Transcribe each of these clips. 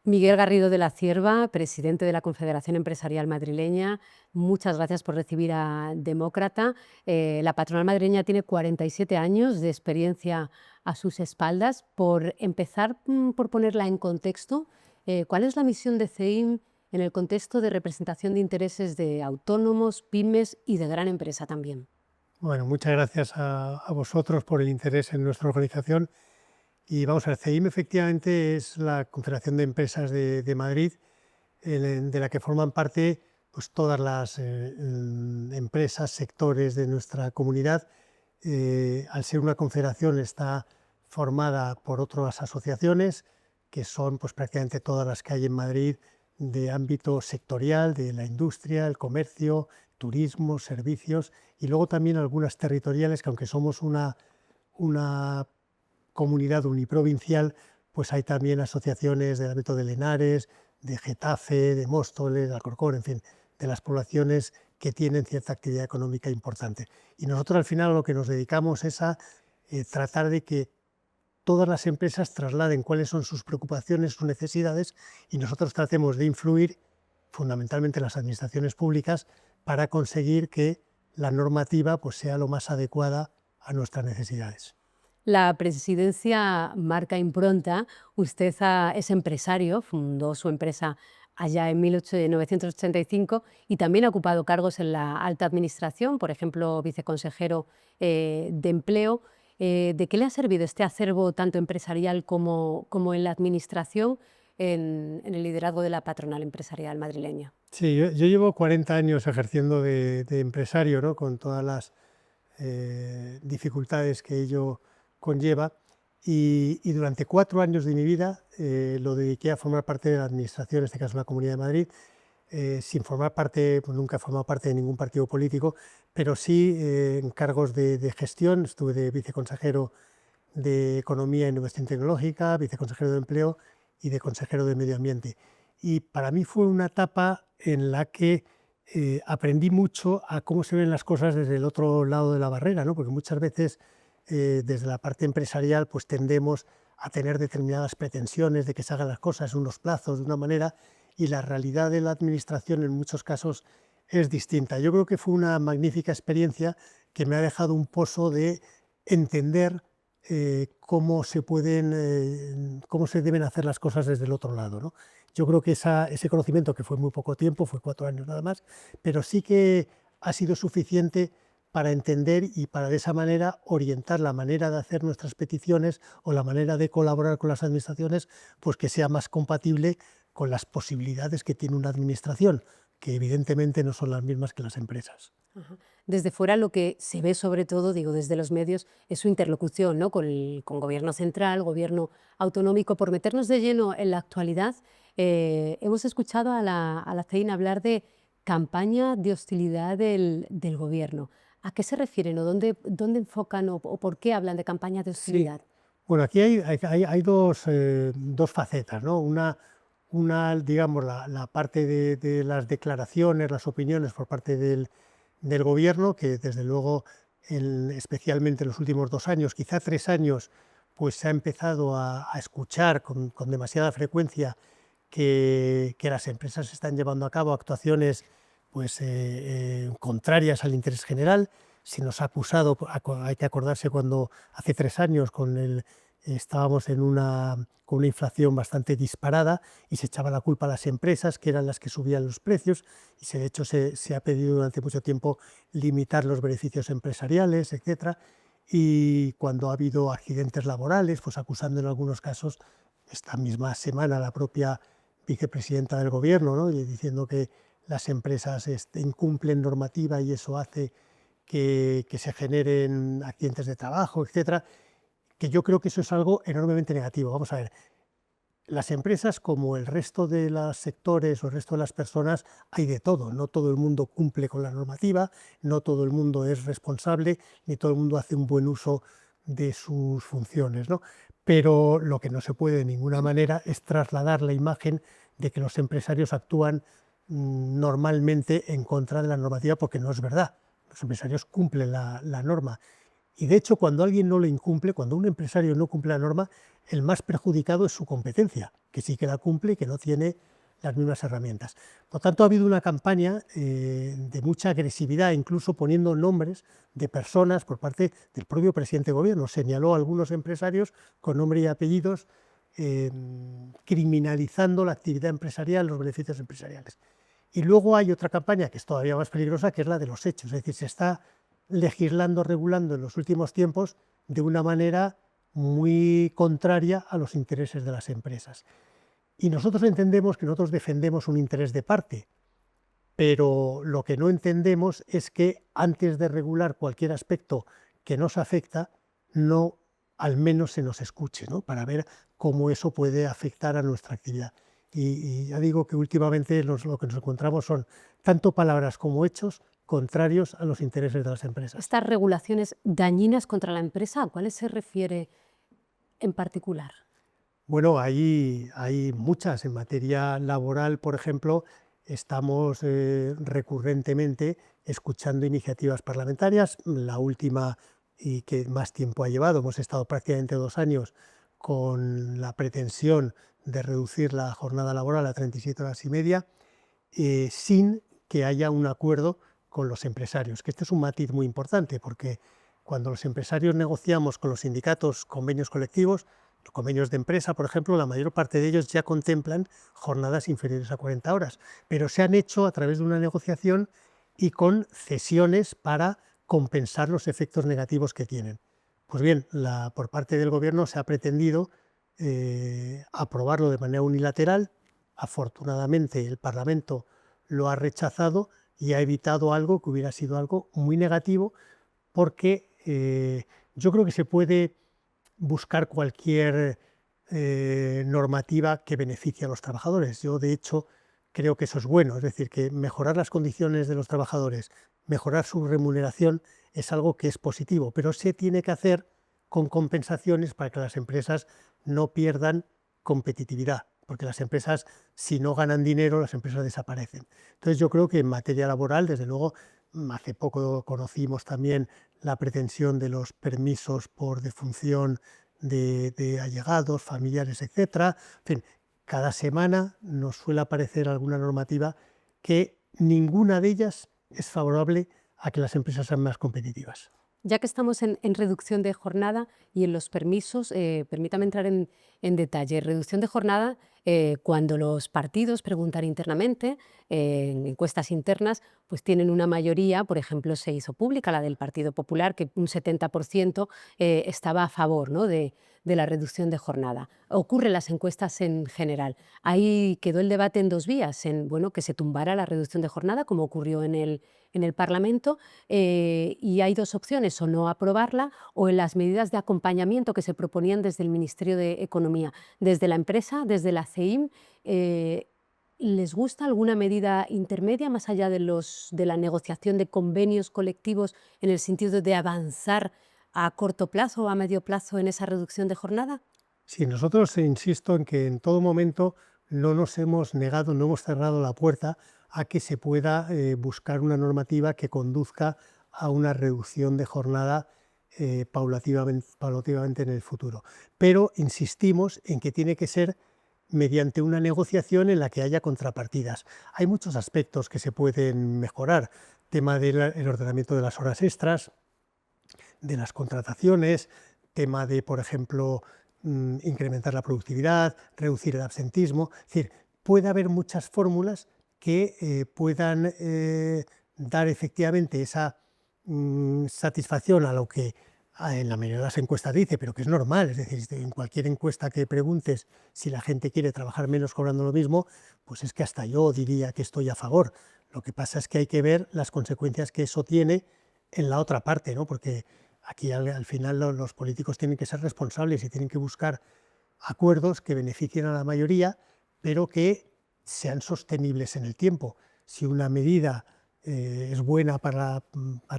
Miguel Garrido de la Cierva, presidente de la Confederación Empresarial Madrileña, muchas gracias por recibir a Demócrata. La patronal madrileña tiene 47 años de experiencia a sus espaldas. Por empezar, por ponerla en contexto, ¿cuál es la misión de CEIM en el contexto de representación de intereses de autónomos, pymes y de gran empresa también? Bueno, muchas gracias a vosotros por el interés en nuestra organización. Y vamos a ver, CEIM efectivamente es la Confederación de Empresas de Madrid, de la que forman parte pues, todas las empresas, sectores de nuestra comunidad. Al ser una confederación está formada por otras asociaciones, que son pues, prácticamente todas las que hay en Madrid de ámbito sectorial, de la industria, el comercio, turismo, servicios, y luego también algunas territoriales, que aunque somos una comunidad uniprovincial, pues hay también asociaciones del ámbito de Henares, de Getafe, de Móstoles, de Alcorcón, en fin, de las poblaciones que tienen cierta actividad económica importante. Y nosotros al final a lo que nos dedicamos es a tratar de que todas las empresas trasladen cuáles son sus preocupaciones, sus necesidades, y nosotros tratemos de influir fundamentalmente en las administraciones públicas para conseguir que la normativa pues, sea lo más adecuada a nuestras necesidades. La presidencia marca impronta. Usted es empresario, fundó su empresa allá en 1985 y también ha ocupado cargos en la alta administración, por ejemplo, viceconsejero de Empleo. ¿De qué le ha servido este acervo tanto empresarial como en la administración en el liderazgo de la patronal empresarial madrileña? Sí, yo llevo 40 años ejerciendo de empresario, ¿no? Con todas las dificultades que ello conlleva, y durante 4 años de mi vida lo dediqué a formar parte de la administración, en este caso la Comunidad de Madrid, sin formar parte, pues nunca he formado parte de ningún partido político, pero sí en cargos de gestión. Estuve de viceconsejero de Economía e Innovación Tecnológica, viceconsejero de Empleo y de consejero de Medio Ambiente. Y para mí fue una etapa en la que aprendí mucho a cómo se ven las cosas desde el otro lado de la barrera, ¿no? Porque muchas veces desde la parte empresarial pues tendemos a tener determinadas pretensiones de que se hagan las cosas en unos plazos, de una manera, y la realidad de la administración en muchos casos es distinta. Yo creo que fue una magnífica experiencia que me ha dejado un pozo de entender cómo cómo se deben hacer las cosas desde el otro lado, ¿no? Yo creo que ese conocimiento, que fue muy poco tiempo, fue 4 años nada más, pero sí que ha sido suficiente para entender y para de esa manera orientar la manera de hacer nuestras peticiones o la manera de colaborar con las administraciones, pues que sea más compatible con las posibilidades que tiene una administración, que evidentemente no son las mismas que las empresas. Ajá. Desde fuera lo que se ve sobre todo, digo, desde los medios, es su interlocución, ¿no? Con gobierno central, gobierno autonómico. Por meternos de lleno en la actualidad, hemos escuchado a la CEIN hablar de campaña de hostilidad del gobierno. ¿A qué se refieren o dónde enfocan o por qué hablan de campaña de Sí, hostilidad? bueno, aquí hay dos facetas, ¿no? Una digamos, la parte de las declaraciones, las opiniones por parte del gobierno, que desde luego, especialmente en los últimos 2 años, quizá 3 años, pues se ha empezado a escuchar con demasiada frecuencia que las empresas están llevando a cabo actuaciones pues, contrarias al interés general. Se nos ha acusado, hay que acordarse cuando hace 3 años estábamos con una inflación bastante disparada y se echaba la culpa a las empresas, que eran las que subían los precios, y de hecho se ha pedido durante mucho tiempo limitar los beneficios empresariales, etcétera. Y cuando ha habido accidentes laborales, pues acusando en algunos casos, esta misma semana la propia vicepresidenta del gobierno, ¿no? Y diciendo que las empresas incumplen normativa y eso hace que se generen accidentes de trabajo, etcétera, que yo creo que eso es algo enormemente negativo. Vamos a ver, las empresas, como el resto de los sectores o el resto de las personas, hay de todo. No todo el mundo cumple con la normativa, no todo el mundo es responsable, ni todo el mundo hace un buen uso de sus funciones, ¿no? Pero lo que no se puede de ninguna manera es trasladar la imagen de que los empresarios actúan normalmente en contra de la normativa, porque no es verdad. Los empresarios cumplen la norma. Y de hecho, cuando alguien no lo incumple, cuando un empresario no cumple la norma, el más perjudicado es su competencia, que sí que la cumple y que no tiene las mismas herramientas. Por tanto, ha habido una campaña de mucha agresividad, incluso poniendo nombres de personas por parte del propio presidente de gobierno. Señaló a algunos empresarios con nombre y apellidos, criminalizando la actividad empresarial, los beneficios empresariales. Y luego hay otra campaña que es todavía más peligrosa, que es la de los hechos. Es decir, se está legislando, regulando en los últimos tiempos de una manera muy contraria a los intereses de las empresas. Y nosotros entendemos que nosotros defendemos un interés de parte, pero lo que no entendemos es que antes de regular cualquier aspecto que nos afecta, no al menos se nos escuche, ¿no? Para ver cómo eso puede afectar a nuestra actividad. Y ya digo que últimamente lo que nos encontramos son tanto palabras como hechos contrarios a los intereses de las empresas. ¿Estas regulaciones dañinas contra la empresa, a cuáles se refiere en particular? Bueno, hay muchas. En materia laboral, por ejemplo, estamos recurrentemente escuchando iniciativas parlamentarias. La última y que más tiempo ha llevado, hemos estado prácticamente 2 años con la pretensión de reducir la jornada laboral a 37 horas y media, sin que haya un acuerdo con los empresarios, que este es un matiz muy importante, porque cuando los empresarios negociamos con los sindicatos convenios colectivos, los convenios de empresa, por ejemplo, la mayor parte de ellos ya contemplan jornadas inferiores a 40 horas, pero se han hecho a través de una negociación y con cesiones para compensar los efectos negativos que tienen. Pues bien, por parte del Gobierno se ha pretendido aprobarlo de manera unilateral. Afortunadamente el Parlamento lo ha rechazado y ha evitado algo que hubiera sido algo muy negativo, porque yo creo que se puede buscar cualquier normativa que beneficie a los trabajadores. Yo, de hecho, creo que eso es bueno, es decir, que mejorar las condiciones de los trabajadores, mejorar su remuneración es algo que es positivo, pero se tiene que hacer con compensaciones para que las empresas no pierdan competitividad, porque las empresas, si no ganan dinero, las empresas desaparecen. Entonces yo creo que en materia laboral, desde luego, hace poco conocimos también la pretensión de los permisos por defunción de allegados, familiares, etcétera. En fin, cada semana nos suele aparecer alguna normativa que ninguna de ellas es favorable a que las empresas sean más competitivas. Ya que estamos en reducción de jornada y en los permisos, permítame entrar en detalle. Reducción de jornada, cuando los partidos preguntan internamente, en encuestas internas, pues tienen una mayoría, por ejemplo, se hizo pública la del Partido Popular, que un 70% estaba a favor, ¿no?, de la reducción de jornada. Ocurre en las encuestas en general. Ahí quedó el debate en 2 vías, en bueno, que se tumbara la reducción de jornada, como ocurrió en el Parlamento, y hay 2 opciones, o no aprobarla o en las medidas de acompañamiento que se proponían desde el Ministerio de Economía. Desde la empresa, desde la CEIM, ¿les gusta alguna medida intermedia más allá de la negociación de convenios colectivos en el sentido de avanzar a corto plazo o a medio plazo en esa reducción de jornada? Sí, nosotros insisto en que en todo momento no nos hemos negado, no hemos cerrado la puerta a que se pueda buscar una normativa que conduzca a una reducción de jornada paulativamente en el futuro. Pero insistimos en que tiene que ser mediante una negociación en la que haya contrapartidas. Hay muchos aspectos que se pueden mejorar, tema del ordenamiento de las horas extras, de las contrataciones, tema de, por ejemplo, incrementar la productividad, reducir el absentismo. Es decir, puede haber muchas fórmulas que puedan dar efectivamente esa satisfacción a lo que en la mayoría de las encuestas dice, pero que es normal. Es decir, en cualquier encuesta que preguntes si la gente quiere trabajar menos cobrando lo mismo, pues es que hasta yo diría que estoy a favor. Lo que pasa es que hay que ver las consecuencias que eso tiene en la otra parte, ¿no? Porque aquí al final los políticos tienen que ser responsables y tienen que buscar acuerdos que beneficien a la mayoría, pero que sean sostenibles en el tiempo. Si una medida es buena para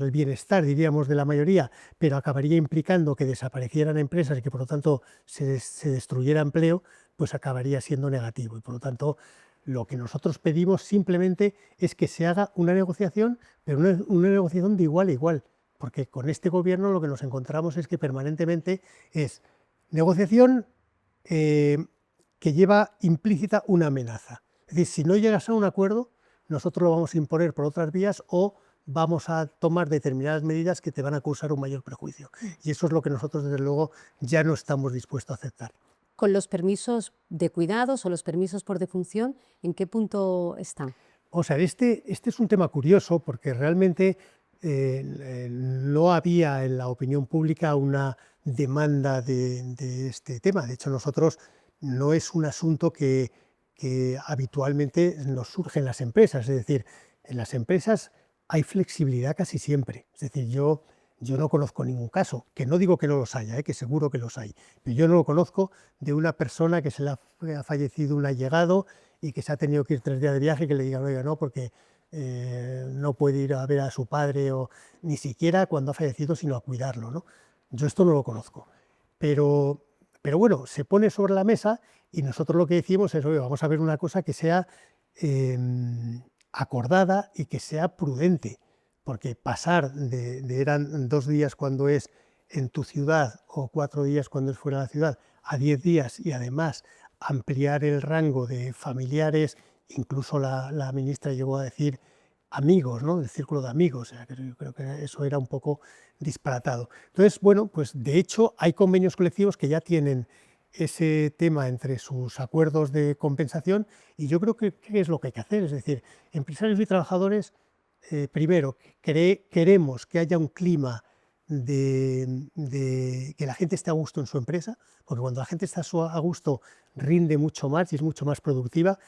el bienestar, diríamos, de la mayoría, pero acabaría implicando que desaparecieran empresas y que por lo tanto se destruyera empleo, pues acabaría siendo negativo. Y por lo tanto, lo que nosotros pedimos simplemente es que se haga una negociación, pero una negociación de igual a igual, porque con este gobierno lo que nos encontramos es que permanentemente es negociación que lleva implícita una amenaza. Es decir, si no llegas a un acuerdo, nosotros lo vamos a imponer por otras vías o vamos a tomar determinadas medidas que te van a causar un mayor perjuicio. Y eso es lo que nosotros, desde luego, ya no estamos dispuestos a aceptar. Con los permisos de cuidados o los permisos por defunción, ¿en qué punto están? O sea, este es un tema curioso porque realmente no había en la opinión pública una demanda de este tema. De hecho, nosotros no es un asunto que habitualmente nos surge en las empresas. Es decir, en las empresas hay flexibilidad casi siempre. Es decir, yo no conozco ningún caso, que no digo que no los haya, que seguro que los hay, pero yo no lo conozco de una persona que se le ha fallecido un allegado y que se ha tenido que ir 3 días de viaje y que le digan, oiga, no, porque no puede ir a ver a su padre o ni siquiera cuando ha fallecido, sino a cuidarlo, ¿no? Yo esto no lo conozco, pero, pero bueno, se pone sobre la mesa y nosotros lo que decimos es, oye, vamos a ver una cosa que sea acordada y que sea prudente, porque pasar eran 2 días cuando es en tu ciudad o 4 días cuando es fuera de la ciudad, a 10 días y además ampliar el rango de familiares, incluso la ministra llegó a decir amigos, ¿no? El círculo de amigos, o sea, que yo creo que eso era un poco disparatado. Entonces, bueno, pues de hecho hay convenios colectivos que ya tienen ese tema entre sus acuerdos de compensación y yo creo que ¿qué es lo que hay que hacer? Es decir, empresarios y trabajadores, primero, queremos que haya un clima de que la gente esté a gusto en su empresa, porque cuando la gente está a gusto rinde mucho más y es mucho más productiva.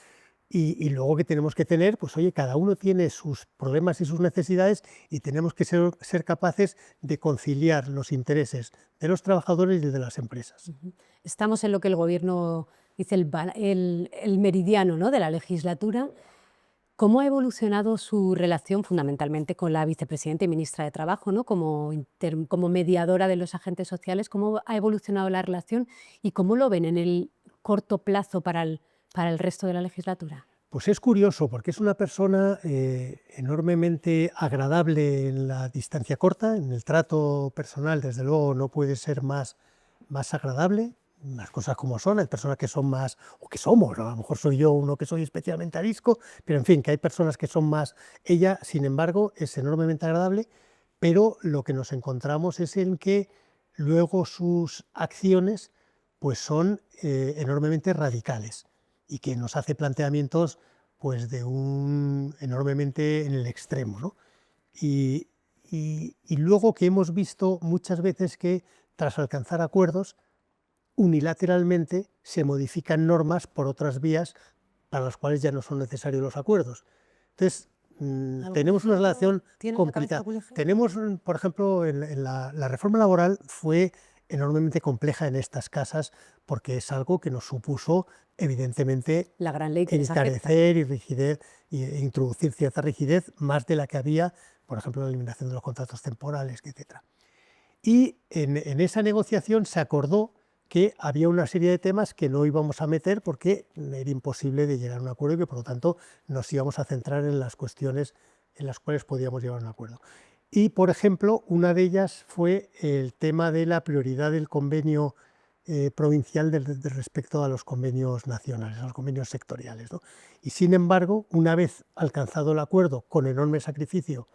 Y luego que tenemos que tener, pues oye, cada uno tiene sus problemas y sus necesidades y tenemos que ser capaces de conciliar los intereses de los trabajadores y de las empresas. Estamos en lo que el Gobierno dice el meridiano, ¿no?, de la legislatura. ¿Cómo ha evolucionado su relación fundamentalmente con la vicepresidenta y ministra de Trabajo, ¿no?, como mediadora de los agentes sociales? ¿Cómo ha evolucionado la relación y cómo lo ven en el corto plazo para el resto de la legislatura? Pues es curioso porque es una persona enormemente agradable en la distancia corta, en el trato personal desde luego no puede ser más agradable, las cosas como son, hay personas que son más, o que somos, ¿no? A lo mejor soy yo uno que soy especialmente arisco, pero en fin, que hay personas que son más, ella sin embargo es enormemente agradable, pero lo que nos encontramos es en que luego sus acciones pues son enormemente radicales y que nos hace planteamientos pues enormemente en el extremo, ¿no? Y, y luego que hemos visto muchas veces que tras alcanzar acuerdos, unilateralmente se modifican normas por otras vías para las cuales ya no son necesarios los acuerdos. Entonces, ¿Algún tenemos una ejemplo relación tiene en la cabeza complicada. algún ejemplo? Tenemos, por ejemplo, en la reforma laboral fue enormemente compleja en estas casas porque es algo que nos supuso, evidentemente, La gran ley que les afecta. encarecer y rigidez, e introducir cierta rigidez, más de la que había, por ejemplo, la eliminación de los contratos temporales, etc. Y en esa negociación se acordó que había una serie de temas que no íbamos a meter porque era imposible de llegar a un acuerdo y que por lo tanto nos íbamos a centrar en las cuestiones en las cuales podíamos llegar a un acuerdo. Y por ejemplo, una de ellas fue el tema de la prioridad del convenio provincial respecto a los convenios nacionales, a los convenios sectoriales, ¿no? Y sin embargo, una vez alcanzado el acuerdo con enorme sacrificio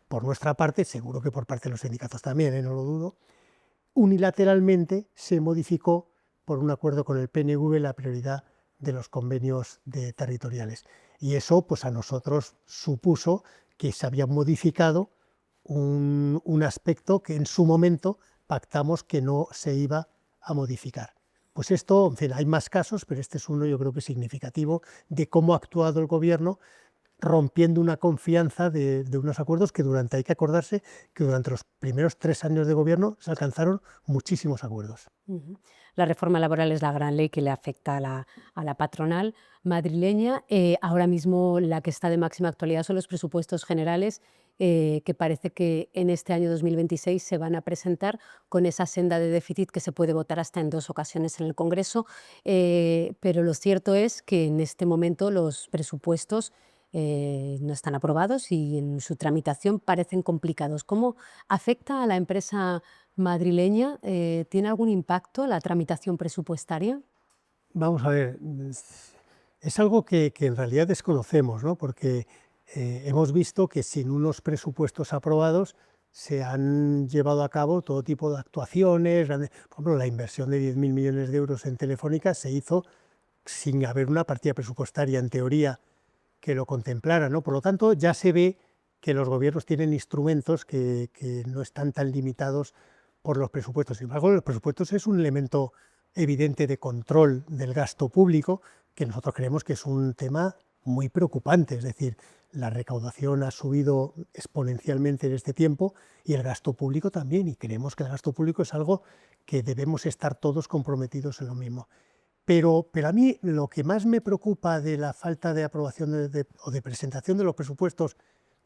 por nuestra parte, seguro que por parte de los sindicatos también, no lo dudo, unilateralmente se modificó por un acuerdo con el PNV la prioridad de los convenios territoriales. Y eso pues a nosotros supuso que se había modificado un aspecto que en su momento pactamos que no se iba a modificar. Pues esto, en fin, hay más casos, pero este es uno yo creo que significativo de cómo ha actuado el gobierno rompiendo una confianza de unos acuerdos que hay que acordarse que durante los primeros 3 años de gobierno se alcanzaron muchísimos acuerdos. La reforma laboral es la gran ley que le afecta a la patronal madrileña. Ahora mismo la que está de máxima actualidad son los presupuestos generales, que parece que en este año 2026 se van a presentar con esa senda de déficit que se puede votar hasta en 2 ocasiones en el Congreso. Pero lo cierto es que en este momento los presupuestos no están aprobados y en su tramitación parecen complicados. ¿Cómo afecta a la empresa madrileña? ¿Tiene algún impacto la tramitación presupuestaria? Vamos a ver, es algo que en realidad desconocemos, ¿no? Porque hemos visto que sin unos presupuestos aprobados se han llevado a cabo todo tipo de actuaciones. Por ejemplo, la inversión de 10.000 millones de euros en Telefónica se hizo sin haber una partida presupuestaria, en teoría, que lo contemplara, ¿no? Por lo tanto, ya se ve que los gobiernos tienen instrumentos que no están tan limitados por los presupuestos. Sin embargo, los presupuestos es un elemento evidente de control del gasto público, que nosotros creemos que es un tema muy preocupante. Es decir, la recaudación ha subido exponencialmente en este tiempo y el gasto público también, y creemos que el gasto público es algo que debemos estar todos comprometidos en lo mismo. Pero a mí lo que más me preocupa de la falta de aprobación o de presentación de los presupuestos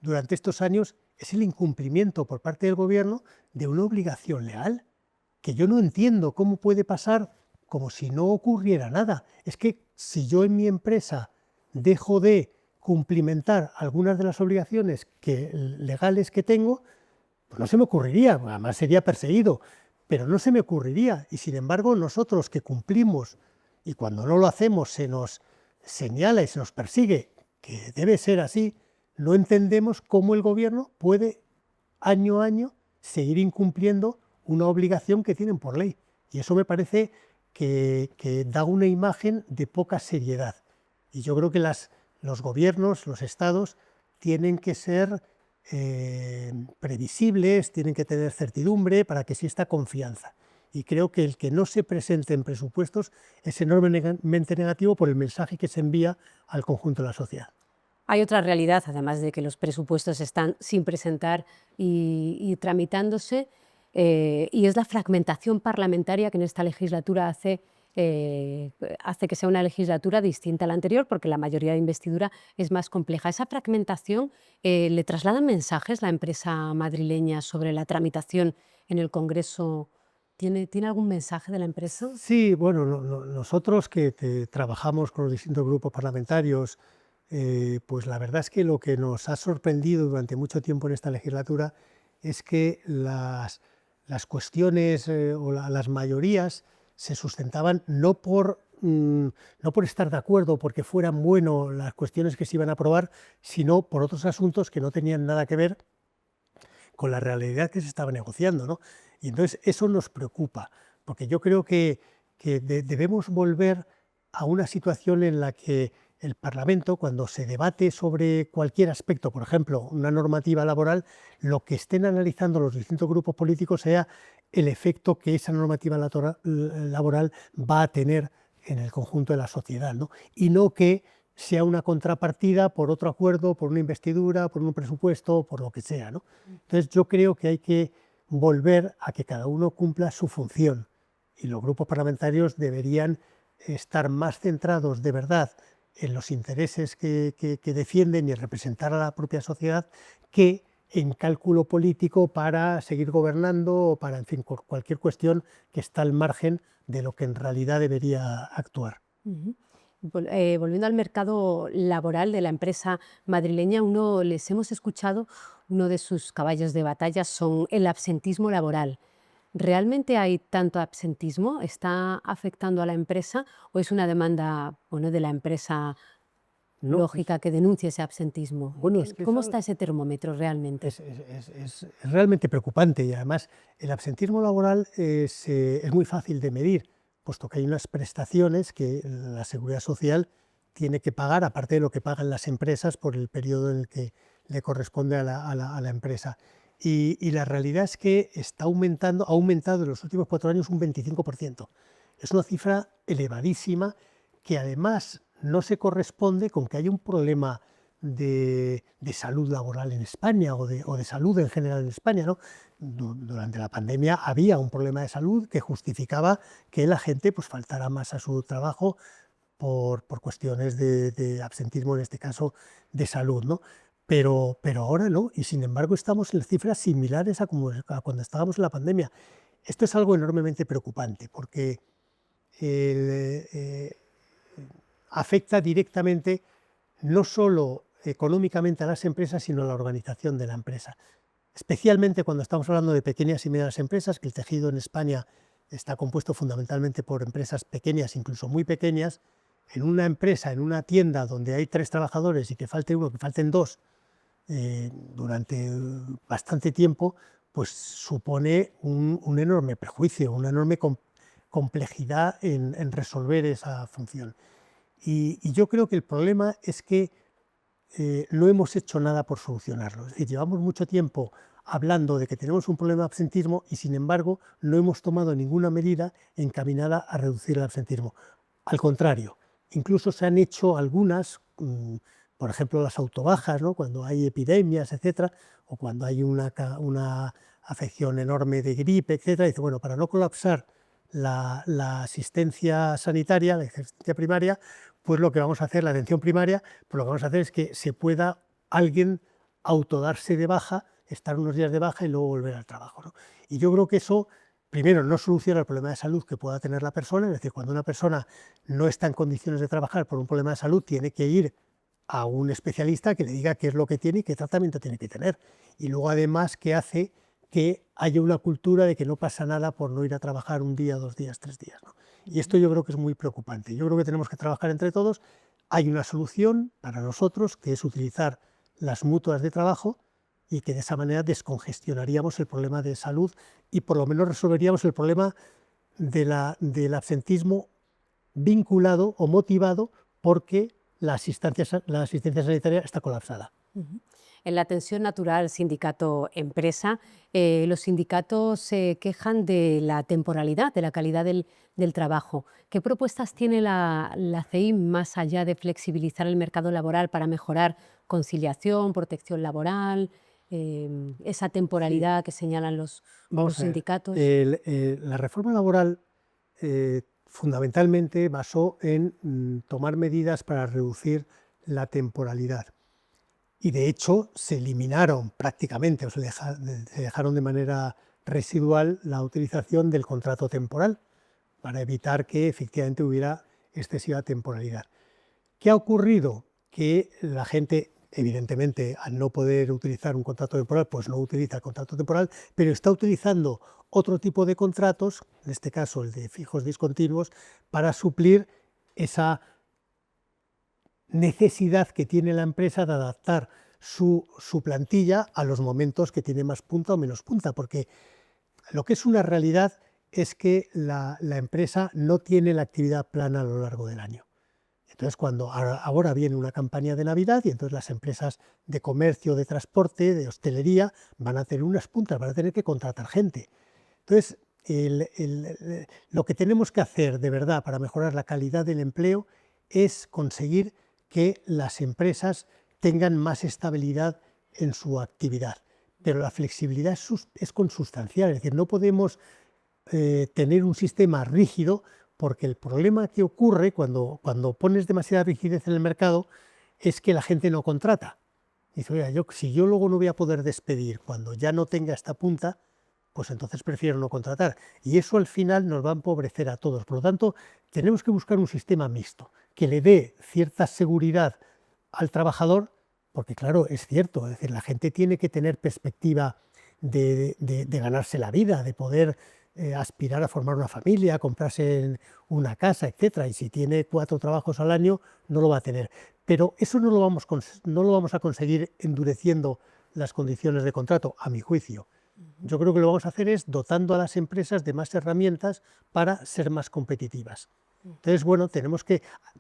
durante estos años es el incumplimiento por parte del Gobierno de una obligación legal, que yo no entiendo cómo puede pasar como si no ocurriera nada. Es que si yo en mi empresa dejo de cumplimentar algunas de las obligaciones legales que tengo, pues no se me ocurriría, además sería perseguido, pero no se me ocurriría. Y sin embargo, nosotros que cumplimos y cuando no lo hacemos se nos señala y se nos persigue, que debe ser así, no entendemos cómo el Gobierno puede año a año seguir incumpliendo una obligación que tienen por ley. Y eso me parece que da una imagen de poca seriedad. Y yo creo que los gobiernos, los estados, tienen que ser previsibles, tienen que tener certidumbre para que exista confianza. Y creo que el que no se presente en presupuestos es enormemente negativo por el mensaje que se envía al conjunto de la sociedad. Hay otra realidad, además de que los presupuestos están sin presentar y tramitándose, y es la fragmentación parlamentaria que en esta legislatura hace que sea una legislatura distinta a la anterior, porque la mayoría de investidura es más compleja. ¿Esa fragmentación le traslada mensajes la empresa madrileña sobre la tramitación en el Congreso? ¿Tiene algún mensaje de la empresa? Sí, bueno, nosotros que trabajamos con los distintos grupos parlamentarios, pues la verdad es que lo que nos ha sorprendido durante mucho tiempo en esta legislatura es que las cuestiones o las mayorías se sustentaban no por estar de acuerdo, porque fueran buenas las cuestiones que se iban a aprobar, sino por otros asuntos que no tenían nada que ver con la realidad que se estaba negociando, ¿no? Y entonces eso nos preocupa, porque yo creo que debemos volver a una situación en la que el Parlamento, cuando se debate sobre cualquier aspecto, por ejemplo, una normativa laboral, lo que estén analizando los distintos grupos políticos sea el efecto que esa normativa laboral va a tener en el conjunto de la sociedad, ¿no? Y no que sea una contrapartida por otro acuerdo, por una investidura, por un presupuesto, por lo que sea, ¿no? Entonces yo creo que hay que volver a que cada uno cumpla su función y los grupos parlamentarios deberían estar más centrados de verdad en los intereses que defienden y representar a la propia sociedad que en cálculo político para seguir gobernando o para, en fin, cualquier cuestión que está al margen de lo que en realidad debería actuar. Ujú. Volviendo al mercado laboral de la empresa madrileña, les hemos escuchado, uno de sus caballos de batalla son el absentismo laboral. ¿Realmente hay tanto absentismo? ¿Está afectando a la empresa o es una demanda, bueno, de la empresa No, lógica que denuncie ese absentismo? bueno, es que ¿Cómo está ese termómetro realmente? es realmente preocupante y además el absentismo laboral es muy fácil de medir, puesto que hay unas prestaciones que la Seguridad Social tiene que pagar, aparte de lo que pagan las empresas por el periodo en el que le corresponde a la empresa. Y la realidad es que ha aumentado en los últimos 4 años un 25%. Es una cifra elevadísima que además no se corresponde con que haya un problema de salud laboral en España o de salud en general en España, ¿no? Durante la pandemia había un problema de salud que justificaba que la gente pues, faltara más a su trabajo por cuestiones de absentismo, en este caso de salud, ¿no? Pero ahora no, y sin embargo estamos en cifras similares a cuando estábamos en la pandemia. Esto es algo enormemente preocupante porque el, afecta directamente no solo económicamente a las empresas, sino a la organización de la empresa. Especialmente cuando estamos hablando de pequeñas y medianas empresas, que el tejido en España está compuesto fundamentalmente por empresas pequeñas, incluso muy pequeñas. En una empresa, en una tienda donde hay 3 trabajadores y que falte uno, que falten 2, durante bastante tiempo, pues supone un enorme perjuicio, una enorme complejidad en resolver esa función. Y yo creo que el problema es que no hemos hecho nada por solucionarlo. Es decir, llevamos mucho tiempo hablando de que tenemos un problema de absentismo y, sin embargo, no hemos tomado ninguna medida encaminada a reducir el absentismo. Al contrario, incluso se han hecho algunas, por ejemplo, las autobajas, ¿no? Cuando hay epidemias, etcétera, o cuando hay una afección enorme de gripe, etcétera, dice, bueno, para no colapsar la asistencia sanitaria, la asistencia primaria, pues lo que vamos a hacer, la atención primaria, pues lo que vamos a hacer es que se pueda alguien autodarse de baja, estar unos días de baja y luego volver al trabajo, ¿no? Y yo creo que eso, primero, no soluciona el problema de salud que pueda tener la persona, es decir, cuando una persona no está en condiciones de trabajar por un problema de salud, tiene que ir a un especialista que le diga qué es lo que tiene y qué tratamiento tiene que tener. Y luego, además, que hace que haya una cultura de que no pasa nada por no ir a trabajar un día, 2 días, 3 días, ¿no? Y esto yo creo que es muy preocupante. Yo creo que tenemos que trabajar entre todos. Hay una solución para nosotros, que es utilizar las mutuas de trabajo y que de esa manera descongestionaríamos el problema de salud y por lo menos resolveríamos el problema del absentismo vinculado o motivado porque la asistencia sanitaria está colapsada. Ujú. En la tensión natural sindicato-empresa, los sindicatos se quejan de la temporalidad, de la calidad del trabajo. ¿Qué propuestas tiene la CEIM más allá de flexibilizar el mercado laboral para mejorar conciliación, protección laboral, esa Sí, temporalidad que señalan los vamos a ver. sindicatos? La reforma laboral fundamentalmente basó en tomar medidas para reducir la temporalidad. Y de hecho se eliminaron prácticamente, o se dejaron de manera residual la utilización del contrato temporal para evitar que efectivamente hubiera excesiva temporalidad. ¿Qué ha ocurrido? Que la gente, evidentemente, al no poder utilizar un contrato temporal, pues no utiliza el contrato temporal, pero está utilizando otro tipo de contratos, en este caso el de fijos discontinuos, para suplir esa necesidad que tiene la empresa de adaptar su plantilla a los momentos que tiene más punta o menos punta, porque lo que es una realidad es que la empresa no tiene la actividad plana a lo largo del año. Entonces, cuando ahora viene una campaña de Navidad y entonces las empresas de comercio, de transporte, de hostelería, van a tener unas puntas, van a tener que contratar gente. Entonces, lo que tenemos que hacer de verdad para mejorar la calidad del empleo es conseguir que las empresas tengan más estabilidad en su actividad. Pero la flexibilidad es consustancial, es decir, no podemos tener un sistema rígido, porque el problema que ocurre cuando pones demasiada rigidez en el mercado es que la gente no contrata. Dice, oiga, si yo luego no voy a poder despedir cuando ya no tenga esta punta, pues entonces prefiero no contratar. Y eso al final nos va a empobrecer a todos. Por lo tanto, tenemos que buscar un sistema mixto, que le dé cierta seguridad al trabajador, porque claro, es cierto, es decir, la gente tiene que tener perspectiva de ganarse la vida, de poder aspirar a formar una familia, a comprarse una casa, etcétera. Y si tiene 4 trabajos al año, no lo va a tener. Pero eso no lo vamos a conseguir endureciendo las condiciones de contrato, a mi juicio. Yo creo que lo que vamos a hacer es dotando a las empresas de más herramientas para ser más competitivas. Entonces, bueno,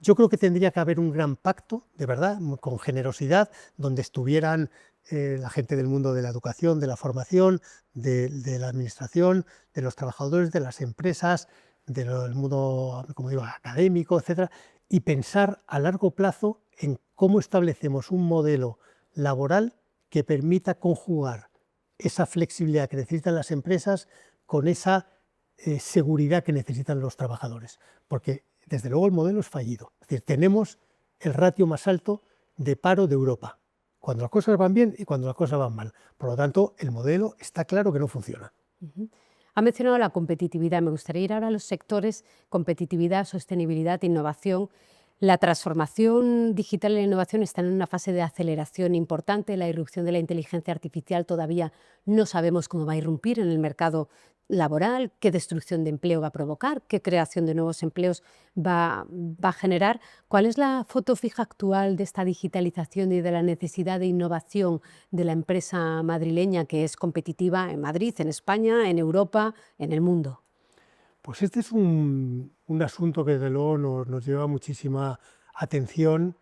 yo creo que tendría que haber un gran pacto, de verdad, con generosidad, donde estuvieran la gente del mundo de la educación, de la formación, de la administración, de los trabajadores, de las empresas, del mundo, como digo, académico, etcétera, y pensar a largo plazo en cómo establecemos un modelo laboral que permita conjugar esa flexibilidad que necesitan las empresas con esa seguridad que necesitan los trabajadores. Porque, desde luego, el modelo es fallido. Es decir, tenemos el ratio más alto de paro de Europa, cuando las cosas van bien y cuando las cosas van mal. Por lo tanto, el modelo está claro que no funciona. Ujú. Ha mencionado la competitividad. Me gustaría ir ahora a los sectores competitividad, sostenibilidad, innovación. La transformación digital y la innovación están en una fase de aceleración importante. La irrupción de la inteligencia artificial todavía no sabemos cómo va a irrumpir en el mercado laboral, qué destrucción de empleo va a provocar, qué creación de nuevos empleos va a generar. ¿Cuál es la foto fija actual de esta digitalización y de la necesidad de innovación de la empresa madrileña, que es competitiva en Madrid, en España, en Europa, en el mundo? Pues este es un asunto que desde luego nos lleva muchísima atención,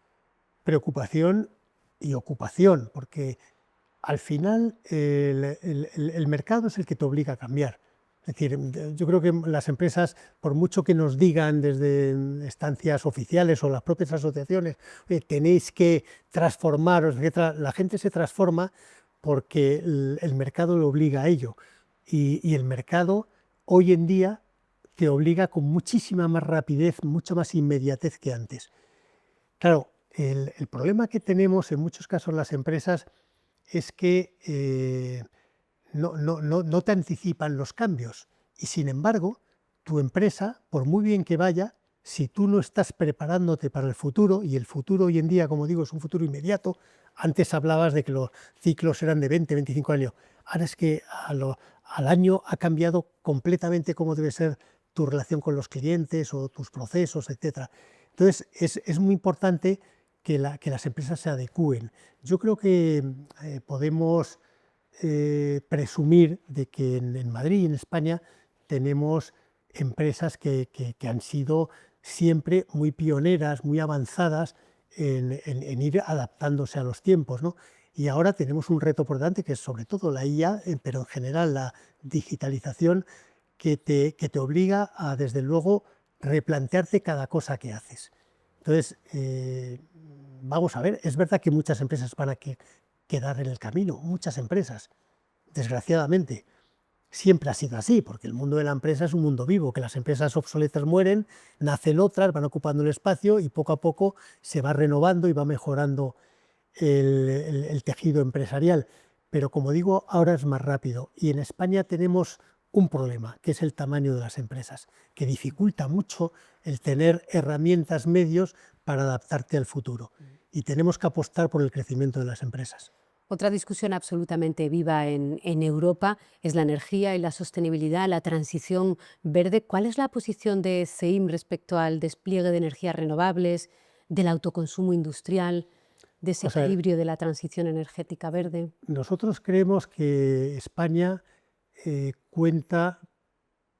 preocupación y ocupación, porque al final el mercado es el que te obliga a cambiar. Es decir, yo creo que las empresas, por mucho que nos digan desde instancias oficiales o las propias asociaciones, "Oye, tenéis que transformaros", etcétera, la gente se transforma porque el mercado lo obliga a ello. Y el mercado hoy en día te obliga con muchísima más rapidez, mucha más inmediatez que antes. Claro, el problema que tenemos en muchos casos las empresas es que no te anticipan los cambios y sin embargo tu empresa, por muy bien que vaya, si tú no estás preparándote para el futuro, y el futuro hoy en día, como digo, es un futuro inmediato, antes hablabas de que los ciclos eran de 20, 25 años, ahora es que al año ha cambiado completamente cómo debe ser tu relación con los clientes o tus procesos, etcétera. Entonces es muy importante que las empresas se adecúen. Yo creo que podemos presumir de que en Madrid y en España tenemos empresas que han sido siempre muy pioneras, muy avanzadas en ir adaptándose a los tiempos, ¿no? Y ahora tenemos un reto por delante que es sobre todo la IA, pero en general la digitalización que te obliga a, desde luego, replantearte cada cosa que haces. Entonces, vamos a ver, es verdad que muchas empresas van a quedar en el camino, muchas empresas, desgraciadamente. Siempre ha sido así, porque el mundo de la empresa es un mundo vivo, que las empresas obsoletas mueren, nacen otras, van ocupando el espacio y poco a poco se va renovando y va mejorando el tejido empresarial. Pero como digo, ahora es más rápido y en España tenemos un problema, que es el tamaño de las empresas, que dificulta mucho el tener herramientas, medios para adaptarte al futuro. Y tenemos que apostar por el crecimiento de las empresas. Otra discusión absolutamente viva en Europa es la energía y la sostenibilidad, la transición verde. ¿Cuál es la posición de CEIM respecto al despliegue de energías renovables, del autoconsumo industrial, de ese Vamos a ver, equilibrio de la transición energética verde? nosotros creemos que España cuenta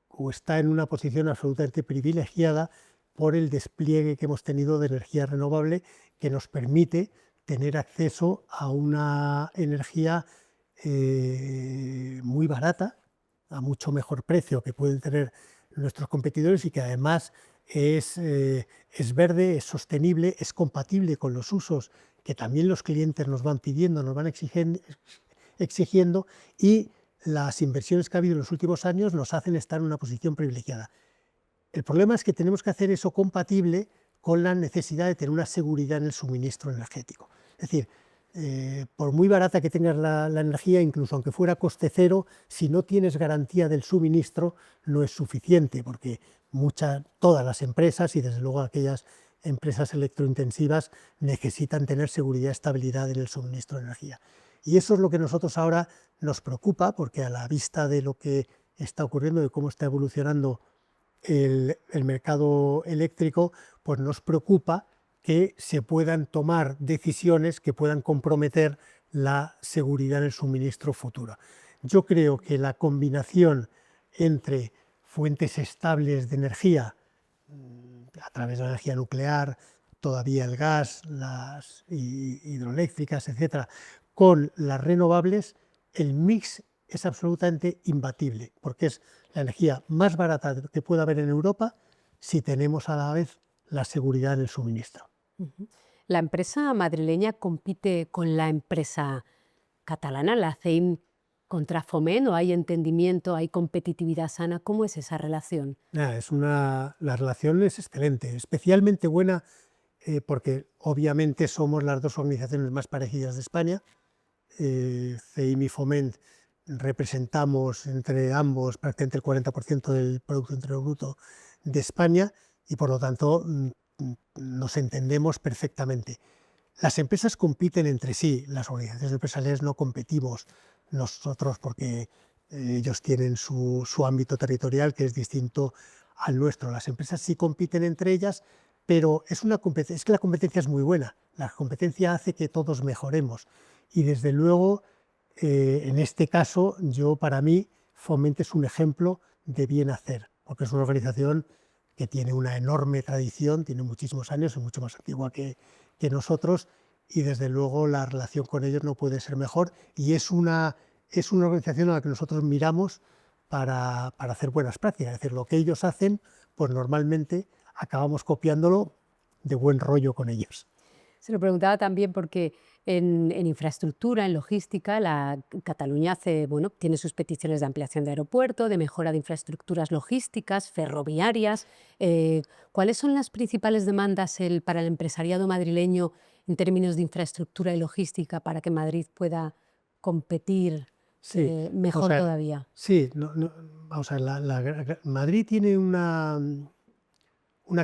o está en una posición absolutamente privilegiada por el despliegue que hemos tenido de energía renovable que nos permite tener acceso a una energía muy barata, a mucho mejor precio que pueden tener nuestros competidores y que además es verde, es sostenible, es compatible con los usos que también los clientes nos van pidiendo, nos van exigiendo y las inversiones que ha habido en los últimos años nos hacen estar en una posición privilegiada. El problema es que tenemos que hacer eso compatible con la necesidad de tener una seguridad en el suministro energético. Es decir, por muy barata que tengas la energía, incluso aunque fuera coste cero, si no tienes garantía del suministro no es suficiente, porque todas las empresas y desde luego aquellas empresas electrointensivas necesitan tener seguridad y estabilidad en el suministro de energía. Y eso es lo que a nosotros ahora nos preocupa, porque a la vista de lo que está ocurriendo, de cómo está evolucionando el mercado eléctrico, pues nos preocupa que se puedan tomar decisiones que puedan comprometer la seguridad en el suministro futuro. Yo creo que la combinación entre fuentes estables de energía, a través de la energía nuclear, todavía el gas, las hidroeléctricas, etcétera, con las renovables, el mix es absolutamente imbatible, porque es la energía más barata que puede haber en Europa si tenemos a la vez la seguridad en el suministro. Ujú. ¿La empresa madrileña compite con la empresa catalana, la CEIM, contra Foment, o hay entendimiento, hay competitividad sana? ¿Cómo es esa relación? La relación es excelente, especialmente buena porque obviamente somos las dos organizaciones más parecidas de España. CEIM y Foment representamos entre ambos prácticamente el 40% del Producto Interior Bruto de España y por lo tanto nos entendemos perfectamente. Las empresas compiten entre sí, las organizaciones empresariales no competimos nosotros porque ellos tienen su ámbito territorial que es distinto al nuestro. Las empresas sí compiten entre ellas, pero es que la competencia es muy buena. La competencia hace que todos mejoremos. Y desde luego, en este caso, para mí, Fomento es un ejemplo de bien hacer, porque es una organización que tiene una enorme tradición, tiene muchísimos años, es mucho más antigua que nosotros, y desde luego la relación con ellos no puede ser mejor, y es una organización a la que nosotros miramos para hacer buenas prácticas. Es decir, lo que ellos hacen, pues normalmente acabamos copiándolo de buen rollo con ellos. Se lo preguntaba también porque en infraestructura, en logística, Cataluña tiene sus peticiones de ampliación de aeropuerto, de mejora de infraestructuras logísticas, ferroviarias. ¿Cuáles son las principales demandas para el empresariado madrileño en términos de infraestructura y logística para que Madrid pueda competir Sí, mejor todavía? Sí, vamos a ver, Madrid tiene una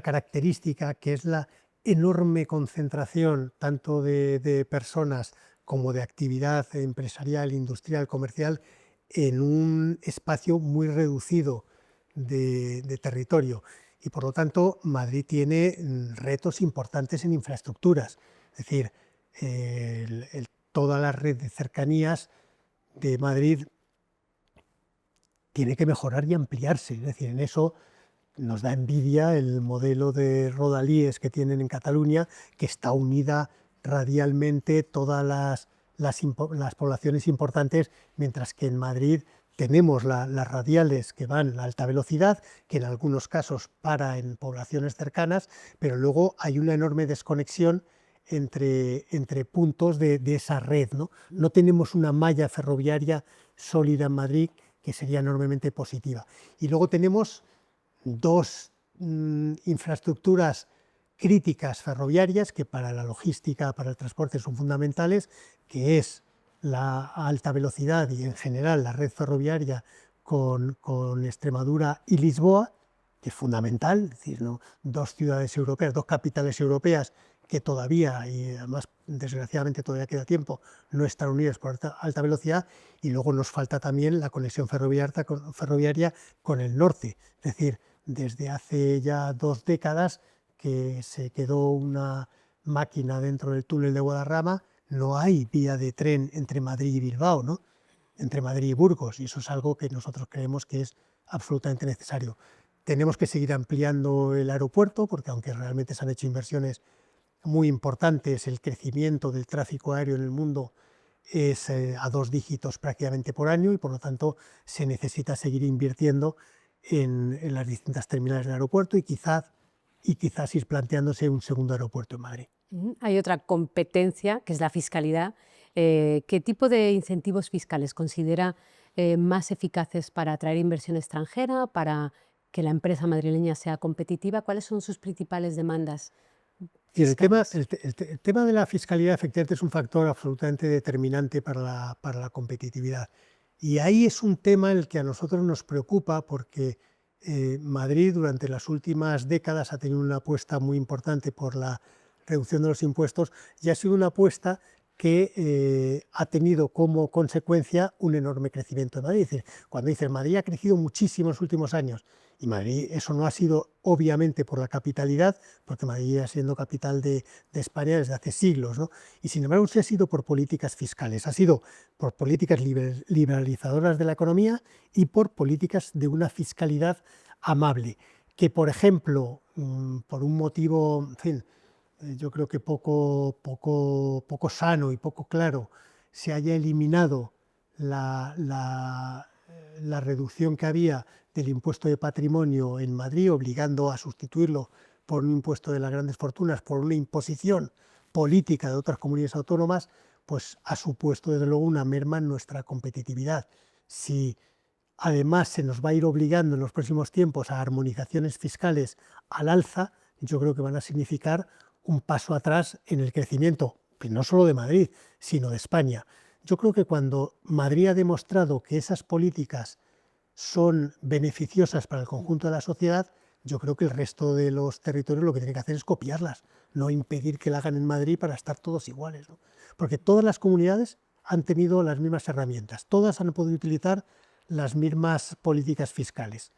característica que es la enorme concentración tanto de personas como de actividad empresarial, industrial, comercial, en un espacio muy reducido de territorio. Y por lo tanto, Madrid tiene retos importantes en infraestructuras. Es decir, toda la red de cercanías de Madrid tiene que mejorar y ampliarse. Es decir, en eso nos da envidia el modelo de rodalíes que tienen en Cataluña, que está unida radialmente todas las poblaciones importantes, mientras que en Madrid tenemos las radiales que van a alta velocidad, que en algunos casos para en poblaciones cercanas, pero luego hay una enorme desconexión entre puntos de esa red, ¿no? No tenemos una malla ferroviaria sólida en Madrid que sería enormemente positiva. Y luego tenemos dos infraestructuras críticas ferroviarias que para la logística, para el transporte son fundamentales, que es la alta velocidad y en general la red ferroviaria con Extremadura y Lisboa, que es fundamental, es decir, ¿no? Dos ciudades europeas, dos capitales europeas que todavía, y además desgraciadamente todavía queda tiempo, no están unidas por alta velocidad, y luego nos falta también la conexión ferroviaria con el norte, es decir, desde hace ya 2 décadas que se quedó una máquina dentro del túnel de Guadarrama, no hay vía de tren entre Madrid y Bilbao, ¿no? Entre Madrid y Burgos, y eso es algo que nosotros creemos que es absolutamente necesario. Tenemos que seguir ampliando el aeropuerto, porque aunque realmente se han hecho inversiones muy importantes, el crecimiento del tráfico aéreo en el mundo es a 2 dígitos prácticamente por año, y por lo tanto se necesita seguir invirtiendo en las distintas terminales del aeropuerto y quizás ir planteándose un segundo aeropuerto en Madrid. Hay otra competencia, que es la fiscalidad. ¿Qué tipo de incentivos fiscales considera más eficaces para atraer inversión extranjera, para que la empresa madrileña sea competitiva? ¿Cuáles son sus principales demandas Y fiscales? el tema de la fiscalidad efectivamente es un factor absolutamente determinante para la competitividad. Y ahí es un tema el que a nosotros nos preocupa porque Madrid durante las últimas décadas ha tenido una apuesta muy importante por la reducción de los impuestos y ha sido una apuesta que ha tenido como consecuencia un enorme crecimiento de Madrid. Es decir, cuando dices Madrid ha crecido muchísimo en los últimos años, y Madrid, eso no ha sido obviamente por la capitalidad, porque Madrid ha siendo capital de España desde hace siglos, ¿no? Y sin embargo sí ha sido por políticas fiscales, ha sido por políticas liberalizadoras de la economía y por políticas de una fiscalidad amable, que por ejemplo, por un motivo, en fin, yo creo que poco sano y poco claro, se haya eliminado la reducción que había del impuesto de patrimonio en Madrid, obligando a sustituirlo por un impuesto de las grandes fortunas, por una imposición política de otras comunidades autónomas, pues ha supuesto desde luego una merma en nuestra competitividad. Si además se nos va a ir obligando en los próximos tiempos a armonizaciones fiscales al alza, yo creo que van a significar un paso atrás en el crecimiento, que no solo de Madrid, sino de España. Yo creo que cuando Madrid ha demostrado que esas políticas son beneficiosas para el conjunto de la sociedad, yo creo que el resto de los territorios lo que tienen que hacer es copiarlas, no impedir que la hagan en Madrid para estar todos iguales, ¿no? Porque todas las comunidades han tenido las mismas herramientas, todas han podido utilizar las mismas políticas fiscales.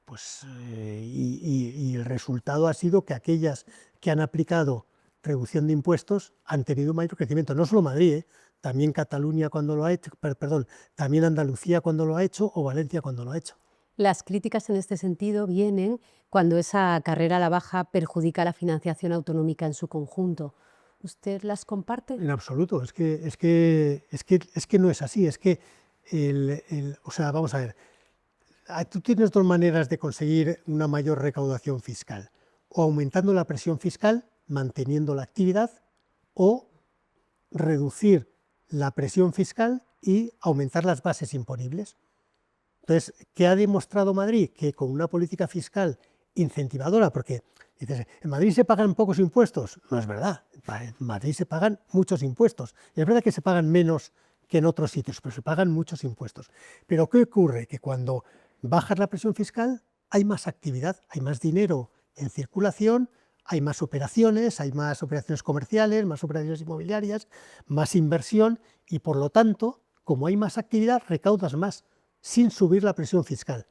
Pues, y el resultado ha sido que aquellas que han aplicado reducción de impuestos han tenido mayor crecimiento. No solo Madrid, también Cataluña cuando lo ha hecho, perdón, también Andalucía cuando lo ha hecho o Valencia cuando lo ha hecho. Las críticas en este sentido vienen cuando esa carrera a la baja perjudica la financiación autonómica en su conjunto. ¿Usted las comparte? En absoluto, es que no es así, es que o sea, vamos a ver, tú tienes dos maneras de conseguir una mayor recaudación fiscal, o aumentando la presión fiscal, manteniendo la actividad, o reducir la presión fiscal y aumentar las bases imponibles. Entonces, ¿qué ha demostrado Madrid? Que con una política fiscal incentivadora, porque dices, ¿en Madrid se pagan pocos impuestos? No es verdad, en Madrid se pagan muchos impuestos. Y es verdad que se pagan menos que en otros sitios, pero se pagan muchos impuestos. Pero ¿qué ocurre? Que cuando bajas la presión fiscal hay más actividad, hay más dinero en circulación, hay más operaciones comerciales, más operaciones inmobiliarias, más inversión y por lo tanto, como hay más actividad, recaudas más sin subir la presión fiscal.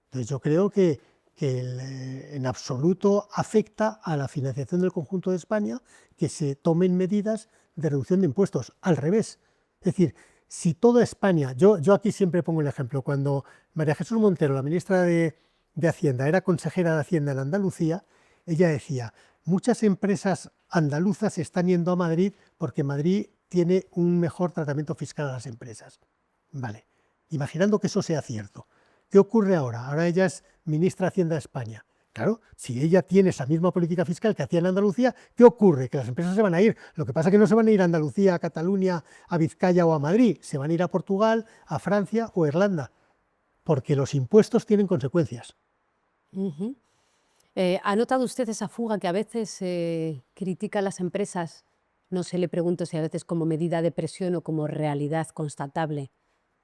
Entonces yo creo que en absoluto afecta a la financiación del conjunto de España que se tomen medidas de reducción de impuestos. Al revés. Es decir, si toda España, yo aquí siempre pongo el ejemplo, cuando María Jesús Montero, la ministra de Hacienda, era consejera de Hacienda en Andalucía, ella decía, muchas empresas andaluzas están yendo a Madrid porque Madrid tiene un mejor tratamiento fiscal a las empresas. Vale. Imaginando que eso sea cierto, ¿qué ocurre ahora? Ahora ella es ministra de Hacienda de España. Claro, si ella tiene esa misma política fiscal que hacía en Andalucía, ¿qué ocurre? Que las empresas se van a ir. Lo que pasa es que no se van a ir a Andalucía, a Cataluña, a Vizcaya o a Madrid, se van a ir a Portugal, a Francia o a Irlanda, porque los impuestos tienen consecuencias. Ujú. ¿Ha notado usted esa fuga que a veces critica a las empresas? No sé, le pregunto si a veces como medida de presión o como realidad constatable.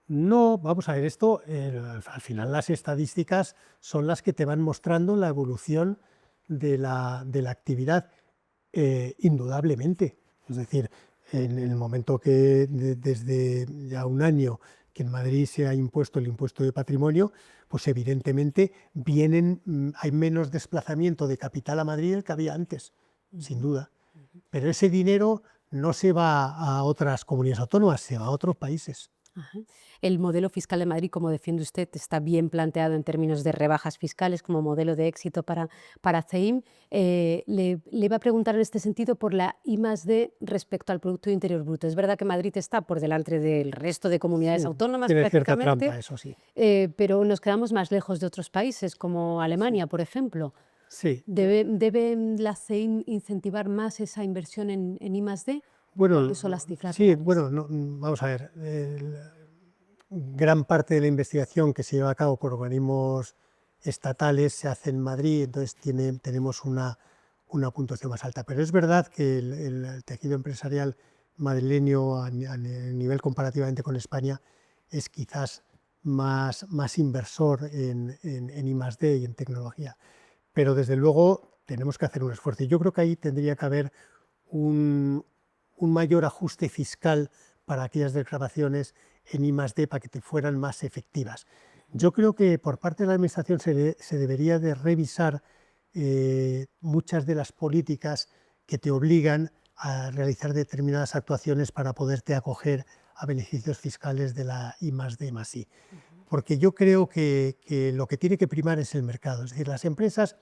No, vamos a ver, esto, al final las estadísticas son las que te van mostrando la evolución de la actividad, indudablemente. Es decir, en el momento que desde ya un año que en Madrid se ha impuesto el impuesto de patrimonio, pues evidentemente hay menos desplazamiento de capital a Madrid del que había antes, sin duda. Pero ese dinero no se va a otras comunidades autónomas, se va a otros países. Ajá. El modelo fiscal de Madrid, como defiende usted, está bien planteado en términos de rebajas fiscales como modelo de éxito para CEIM. Le iba a preguntar en este sentido por la I+D respecto al Producto Interior Bruto. Es verdad que Madrid está por delante del resto de comunidades Sí, autónomas tiene cierta prácticamente, trampa, eso sí. pero nos quedamos más lejos de otros países como Alemania, por ejemplo. Sí, ¿Debe la CEIM incentivar más esa inversión en I+D? ¿O bueno, eso las cifras sí, reales? bueno, vamos a ver, gran parte de la investigación que se lleva a cabo por organismos estatales se hace en Madrid, entonces tenemos una puntuación más alta. Pero es verdad que el tejido empresarial madrileño a nivel comparativamente con España es quizás más inversor en I+D y en tecnología. Pero desde luego tenemos que hacer un esfuerzo y yo creo que ahí tendría que haber un mayor ajuste fiscal para aquellas desgravaciones en I+D para que te fueran más efectivas. Yo creo que por parte de la Administración se debería de revisar muchas de las políticas que te obligan a realizar determinadas actuaciones para poderte acoger a beneficios fiscales de la I+D+I. Porque yo creo que lo que tiene que primar es el mercado. Es decir, las empresas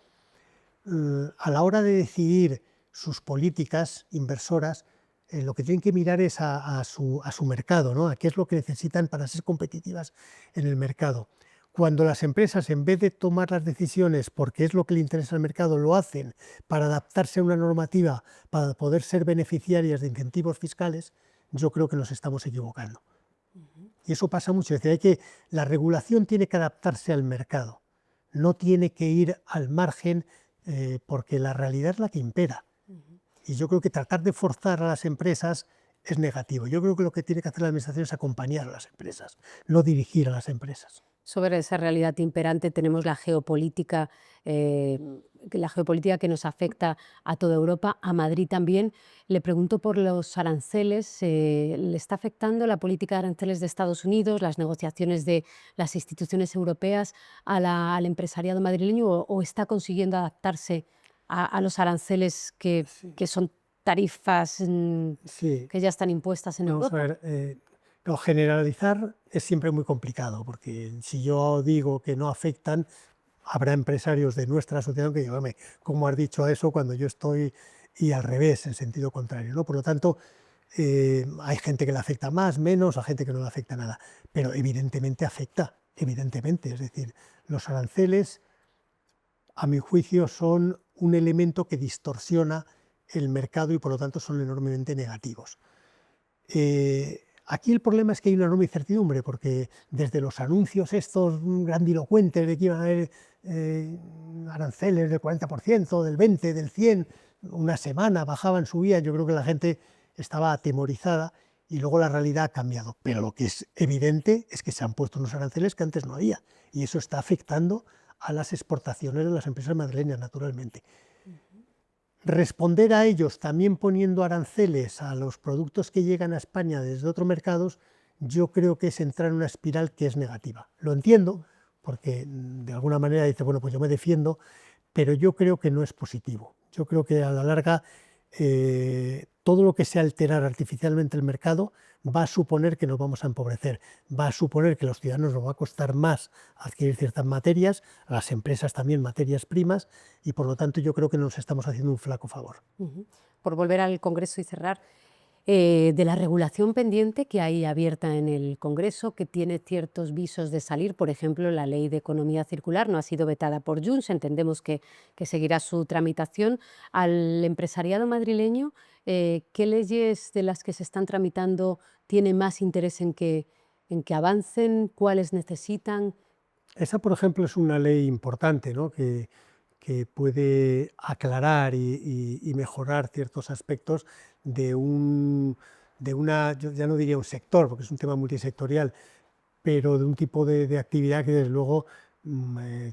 a la hora de decidir sus políticas inversoras, lo que tienen que mirar es a su mercado, ¿no? A qué es lo que necesitan para ser competitivas en el mercado. Cuando las empresas, en vez de tomar las decisiones porque es lo que le interesa al mercado, lo hacen para adaptarse a una normativa, para poder ser beneficiarias de incentivos fiscales, yo creo que nos estamos equivocando. Y eso pasa mucho. Es decir, la regulación tiene que adaptarse al mercado, no tiene que ir al margen porque la realidad es la que impera. Y yo creo que tratar de forzar a las empresas es negativo. Yo creo que lo que tiene que hacer la Administración es acompañar a las empresas, no dirigir a las empresas. Sobre esa realidad imperante tenemos la geopolítica que nos afecta a toda Europa, a Madrid también. Le pregunto por los aranceles. ¿Le está afectando la política de aranceles de Estados Unidos, las negociaciones de las instituciones europeas al empresariado madrileño o está consiguiendo adaptarse a los aranceles Sí, que son tarifas sí. que ya están impuestas en Vamos a Europa? ver, generalizar es siempre muy complicado, porque si yo digo que no afectan, habrá empresarios de nuestra asociación que digan, "Hombre, ¿cómo has dicho eso cuando yo estoy?", y al revés, en sentido contrario, ¿no? Por lo tanto, hay gente que le afecta más, menos, hay gente que no le afecta nada, pero evidentemente afecta, evidentemente. Es decir, los aranceles, a mi juicio, son un elemento que distorsiona el mercado y por lo tanto son enormemente negativos. Aquí el problema es que hay una enorme incertidumbre, porque desde los anuncios estos grandilocuentes de que iban a haber aranceles del 40%, del 20%, del 100%, una semana bajaban, subían, yo creo que la gente estaba atemorizada y luego la realidad ha cambiado. Pero lo que es evidente es que se han puesto unos aranceles que antes no había y eso está afectando a las exportaciones de las empresas madrileñas, naturalmente. Responder a ellos también poniendo aranceles a los productos que llegan a España desde otros mercados, yo creo que es entrar en una espiral que es negativa. Lo entiendo, porque de alguna manera dice, bueno, pues yo me defiendo, pero yo creo que no es positivo. Yo creo que a la larga todo lo que sea alterar artificialmente el mercado va a suponer que nos vamos a empobrecer, va a suponer que a los ciudadanos nos va a costar más adquirir ciertas materias, a las empresas también materias primas, y por lo tanto yo creo que nos estamos haciendo un flaco favor. Ujú. Por volver al Congreso y cerrar, de la regulación pendiente que hay abierta en el Congreso, que tiene ciertos visos de salir, por ejemplo, la Ley de Economía Circular no ha sido vetada por Junts, entendemos que seguirá su tramitación. Al empresariado madrileño, ¿qué leyes de las que se están tramitando tiene más interés en que avancen? ¿Cuáles necesitan? Esa, por ejemplo, es una ley importante, ¿no? Que puede aclarar y mejorar ciertos aspectos de, de una, yo ya no diría un sector, porque es un tema multisectorial, pero de un tipo de actividad que desde luego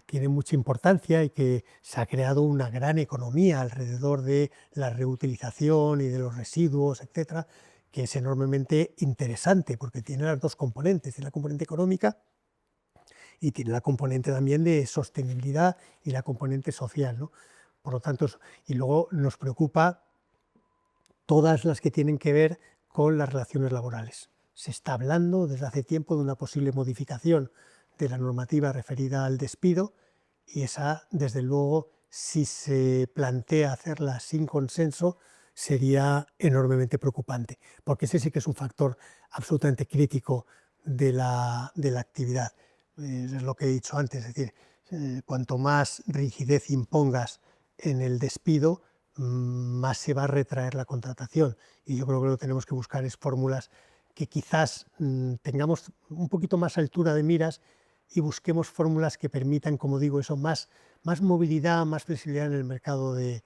tiene mucha importancia y que se ha creado una gran economía alrededor de la reutilización y de los residuos, etcétera, que es enormemente interesante porque tiene las dos componentes, tiene la componente económica y tiene la componente también de sostenibilidad y la componente social, ¿no? Por lo tanto, y luego nos preocupa todas las que tienen que ver con las relaciones laborales. Se está hablando desde hace tiempo de una posible modificación de la normativa referida al despido y esa, desde luego, si se plantea hacerla sin consenso, sería enormemente preocupante, porque ese sí que es un factor absolutamente crítico de la actividad. Es lo que he dicho antes, es decir, cuanto más rigidez impongas en el despido, más se va a retraer la contratación. Y yo creo que lo que tenemos que buscar es fórmulas que quizás tengamos un poquito más altura de miras y busquemos fórmulas que permitan, como digo, eso, más movilidad, más flexibilidad en el mercado de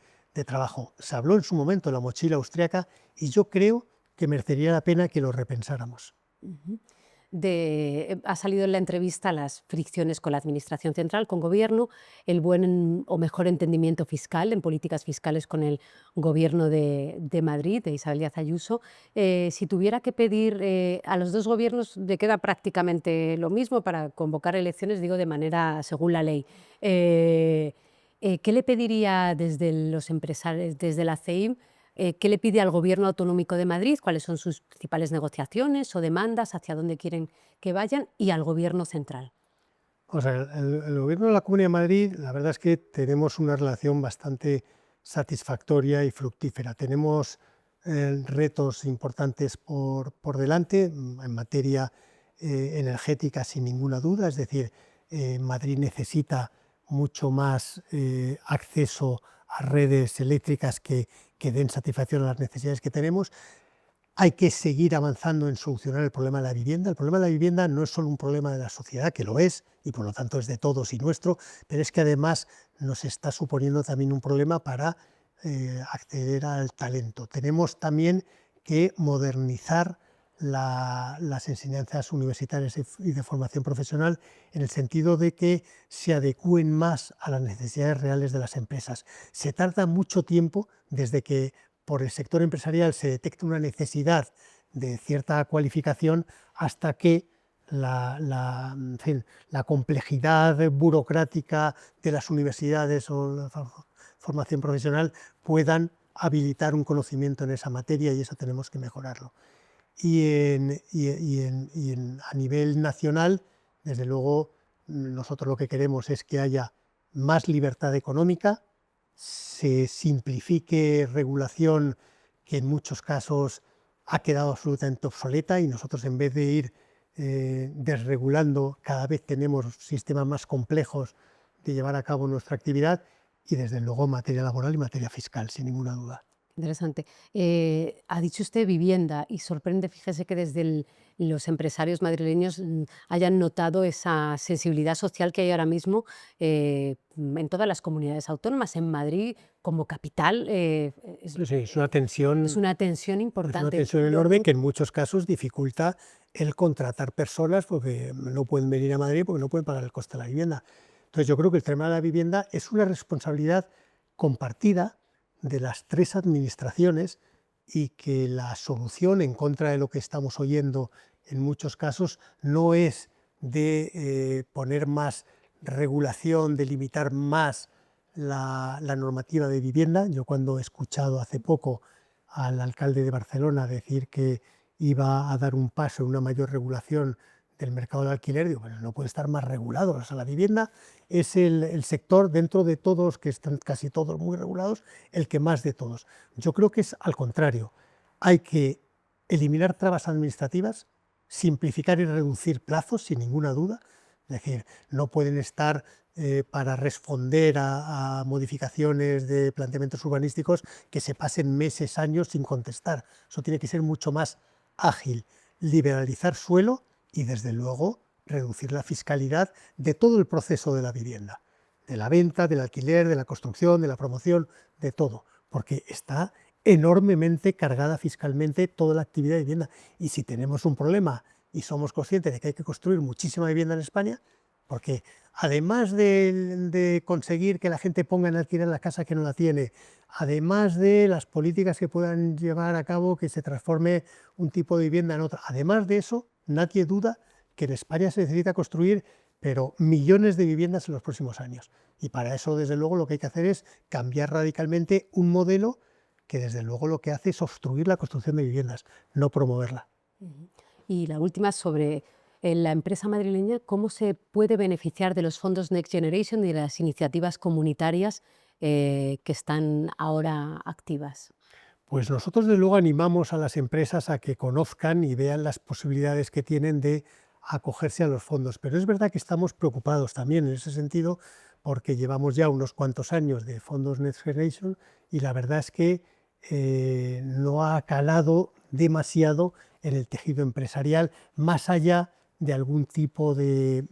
trabajo. Se habló en su momento de la mochila austriaca y yo creo que merecería la pena que lo repensáramos. Ujú. Ha salido en la entrevista las fricciones con la Administración central, con Gobierno, el buen o mejor entendimiento fiscal en políticas fiscales con el Gobierno de Madrid, de Isabel Díaz Ayuso. Si tuviera que pedir a los dos gobiernos, le queda prácticamente lo mismo para convocar elecciones, digo, de manera según la ley. ¿Qué le pediría desde los empresarios, desde la CEIM? ¿Qué le pide al Gobierno Autonómico de Madrid? ¿Cuáles son sus principales negociaciones o demandas? ¿Hacia dónde quieren que vayan? Y al Gobierno central. O sea, el Gobierno de la Comunidad de Madrid, la verdad es que tenemos una relación bastante satisfactoria y fructífera. Tenemos retos importantes por delante en materia energética, sin ninguna duda. Es decir, Madrid necesita mucho más acceso a redes eléctricas que den satisfacción a las necesidades que tenemos. Hay que seguir avanzando en solucionar el problema de la vivienda. El problema de la vivienda no es solo un problema de la sociedad, que lo es, y por lo tanto es de todos y nuestro, pero es que además nos está suponiendo también un problema para acceder al talento. Tenemos también que modernizar las enseñanzas universitarias y de formación profesional, en el sentido de que se adecúen más a las necesidades reales de las empresas. Se tarda mucho tiempo desde que por el sector empresarial se detecta una necesidad de cierta cualificación hasta que en fin, la complejidad burocrática de las universidades o la formación profesional puedan habilitar un conocimiento en esa materia, y eso tenemos que mejorarlo. A nivel nacional, desde luego, nosotros lo que queremos es que haya más libertad económica, se simplifique regulación que en muchos casos ha quedado absolutamente obsoleta, y nosotros, en vez de ir desregulando, cada vez tenemos sistemas más complejos de llevar a cabo nuestra actividad, y desde luego materia laboral y materia fiscal, sin ninguna duda. Interesante. Ha dicho usted vivienda y sorprende, fíjese que desde los empresarios madrileños hayan notado esa sensibilidad social que hay ahora mismo en todas las comunidades autónomas. En Madrid, como capital, Sí, es una tensión es una importante. tensión enorme que en muchos casos dificulta el contratar personas porque no pueden venir a Madrid porque no pueden pagar el coste de la vivienda. Entonces yo creo que el tema de la vivienda es una responsabilidad compartida de las tres administraciones, y que la solución, en contra de lo que estamos oyendo en muchos casos, no es de poner más regulación, de limitar más la normativa de vivienda. Yo, cuando he escuchado hace poco al alcalde de Barcelona decir que iba a dar un paso en una mayor regulación del mercado del alquiler, digo, bueno, no puede estar más regulado. O sea, la vivienda es el sector, dentro de todos, que están casi todos muy regulados, el que más de todos. Yo creo que es al contrario. Hay que eliminar trabas administrativas, simplificar y reducir plazos, sin ninguna duda. Es decir, no pueden estar para responder a modificaciones de planteamientos urbanísticos que se pasen meses, años sin contestar. Eso tiene que ser mucho más ágil. Liberalizar suelo y, desde luego, reducir la fiscalidad de todo el proceso de la vivienda, de la venta, del alquiler, de la construcción, de la promoción, de todo, porque está enormemente cargada fiscalmente toda la actividad de vivienda. Y si tenemos un problema y somos conscientes de que hay que construir muchísima vivienda en España, porque además de conseguir que la gente ponga en alquiler la casa que no la tiene, además de las políticas que puedan llevar a cabo que se transforme un tipo de vivienda en otra, además de eso, nadie duda que en España se necesita construir, pero millones de viviendas en los próximos años. Y para eso, desde luego, lo que hay que hacer es cambiar radicalmente un modelo que, desde luego, lo que hace es obstruir la construcción de viviendas, no promoverla. Y la última, sobre la empresa madrileña, ¿cómo se puede beneficiar de los fondos Next Generation y de las iniciativas comunitarias que están ahora activas? Pues nosotros, desde luego, animamos a las empresas a que conozcan y vean las posibilidades que tienen de acogerse a los fondos. Pero es verdad que estamos preocupados también en ese sentido, porque llevamos ya unos cuantos años de fondos Next Generation y la verdad es que no ha calado demasiado en el tejido empresarial, más allá de algún tipo de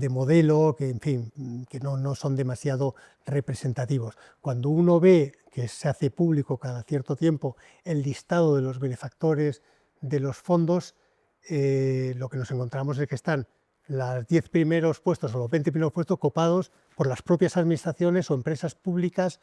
modelo que, en fin, que no son demasiado representativos. Cuando uno ve que se hace público cada cierto tiempo el listado de los benefactores de los fondos, lo que nos encontramos es que están los 10 primeros puestos o los 20 primeros puestos copados por las propias administraciones o empresas públicas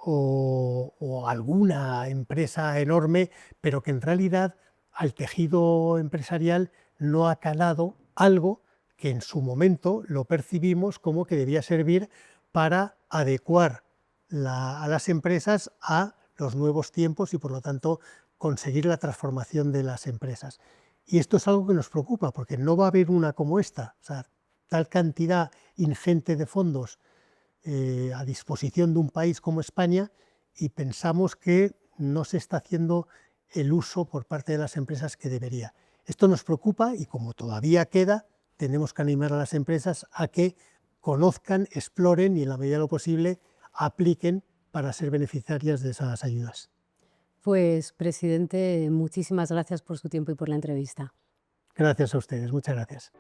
o alguna empresa enorme, pero que en realidad al tejido empresarial no ha calado algo que en su momento lo percibimos como que debía servir para adecuar a las empresas a los nuevos tiempos y, por lo tanto, conseguir la transformación de las empresas. Y esto es algo que nos preocupa, porque no va a haber una como esta, o sea, tal cantidad ingente de fondos a disposición de un país como España, y pensamos que no se está haciendo el uso por parte de las empresas que debería. Esto nos preocupa y, como todavía queda, tenemos que animar a las empresas a que conozcan, exploren y, en la medida de lo posible, apliquen para ser beneficiarias de esas ayudas. Pues, presidente, muchísimas gracias por su tiempo y por la entrevista. Gracias a ustedes, muchas gracias.